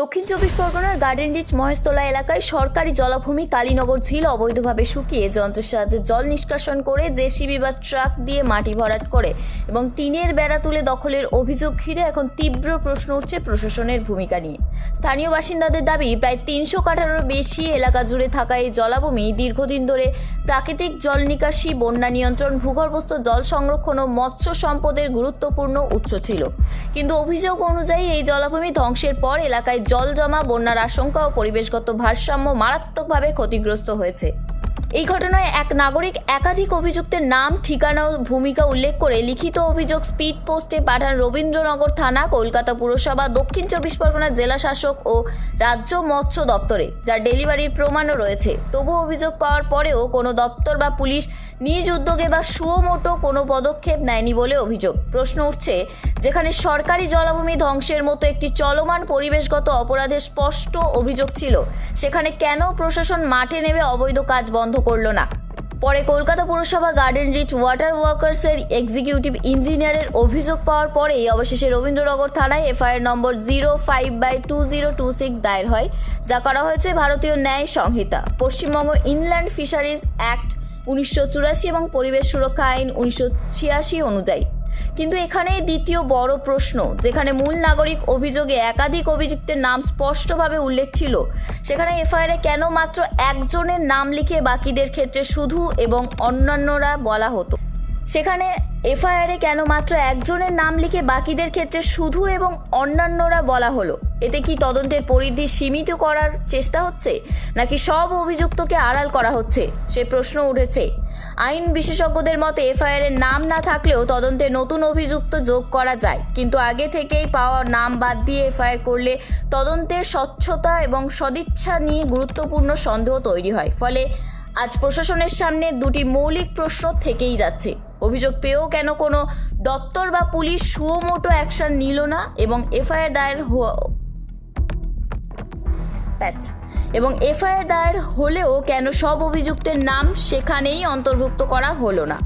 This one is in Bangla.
দক্ষিণ চব্বিশ পরগনার গার্ডেন রিচ মহেশতলা এলাকায় সরকারি জলাভূমি কালীনগর ঝিল অবৈধভাবে শুকিয়ে যন্ত্রের সাহায্যে জল নিষ্কাশন করে জেসিবি বা ট্রাক দিয়ে মাটি ভরাট করে এবং টিনের বেড়া তুলে দখলের অভিযোগ ঘিরে এখন তীব্র প্রশ্ন উঠছে প্রশাসনের ভূমিকা নিয়ে। স্থানীয় বাসিন্দাদের দাবি, প্রায় 300 কাঠারও বেশি এলাকা জুড়ে থাকা এই জলাভূমি দীর্ঘদিন ধরে প্রাকৃতিক জল নিকাশি, বন্যা নিয়ন্ত্রণ, ভূগর্ভস্থ জল সংরক্ষণ ও মৎস্য সম্পদের গুরুত্বপূর্ণ উৎস ছিল। কিন্তু অভিযোগ অনুযায়ী এই জলাভূমি ধ্বংসের পর এলাকায় জল জমা, বন্যার আশঙ্কা ও পরিবেশগত ভারসাম্য মারাত্মকভাবে ক্ষতিগ্রস্ত হয়েছে। এই ঘটনায় এক নাগরিক একাধিক অভিযুক্তের নাম, ঠিকানা ও ভূমিকা উল্লেখ করে লিখিত অভিযোগ স্পিড পোস্টে পাঠান রবীন্দ্রনগর থানা, কলকাতা পুরসভা, দক্ষিণ চব্বিশ পরগনা জেলা শাসক ও রাজ্য মৎস্য দপ্তরে, যার ডেলিভারির প্রমাণও রয়েছে। তবু অভিযোগ পাওয়ার পরেও কোনো দপ্তর বা পুলিশ নিজ উদ্যোগে বা সুমোটো কোনো পদক্ষেপ নেয়নি বলে অভিযোগ। প্রশ্ন উঠছে, যেখানে সরকারি জলাভূমি ধ্বংসের মতো একটি চলমান পরিবেশগত অপরাধের স্পষ্ট অভিযোগ ছিল, সেখানে কেন প্রশাসন মাঠে নেমে অবৈধ কাজ বন্ধ করল না? পরে কলকাতা পুরসভা গার্ডেন রিচ ওয়াটার ওয়ার্কার্সের এক্সিকিউটিভ ইঞ্জিনিয়ারের অভিযোগ পাওয়ার পরেই অবশেষে রবীন্দ্রনগর থানায় এফআইআর নম্বর 05/2026 দায়ের হয়, যা করা হয়েছে ভারতীয় ন্যায় সংহিতা, পশ্চিমবঙ্গ ইনল্যান্ড ফিশারিজ অ্যাক্ট 1984 এবং পরিবেশ সুরক্ষা আইন 1986 অনুযায়ী। কিন্তু এখানে দ্বিতীয় বড় প্রশ্ন, যেখানে মূল নাগরিক অভিযোগে একাধিক অভিযুক্তের নাম স্পষ্টভাবে উল্লেখ ছিল, সেখানে এফআইআরে কেন মাত্র একজনের নাম লিখে বাকিদের ক্ষেত্রে শুধু এবং অন্যান্যরা বলা হতো? সেখানে এফআইআরে কেন মাত্র একজনের নাম লিখে বাকিদের ক্ষেত্রে শুধু এবং অন্যান্যরা বলা হলো? এতে কি তদন্তের পরিধি সীমিত করার চেষ্টা হচ্ছে, নাকি সব অভিযুক্তকে আড়াল করা হচ্ছে, সে প্রশ্ন উঠেছে। আইন বিশেষজ্ঞদের মতে এফআইআরের নাম না থাকলেও তদন্তে নতুন অভিযুক্ত যোগ করা যায়, কিন্তু আগে থেকেই পাওয়া নাম বাদ দিয়ে এফআইআর করলে তদন্তের স্বচ্ছতা এবং সদিচ্ছা নিয়ে গুরুত্বপূর্ণ সন্দেহ তৈরি হয়। ফলে আজ প্রশাসনের সামনে দুটি মৌলিক প্রশ্ন থেকেই যাচ্ছে। অভিযোগ পেয়েও কেন কোনো দপ্তর বা পুলিশ সুমোটো অ্যাকশন নিল না, এবং এফআইআর দায়ের হলেও কেন সব অভিযুক্তের নাম সেখানেই অন্তর্ভুক্ত করা হলো না?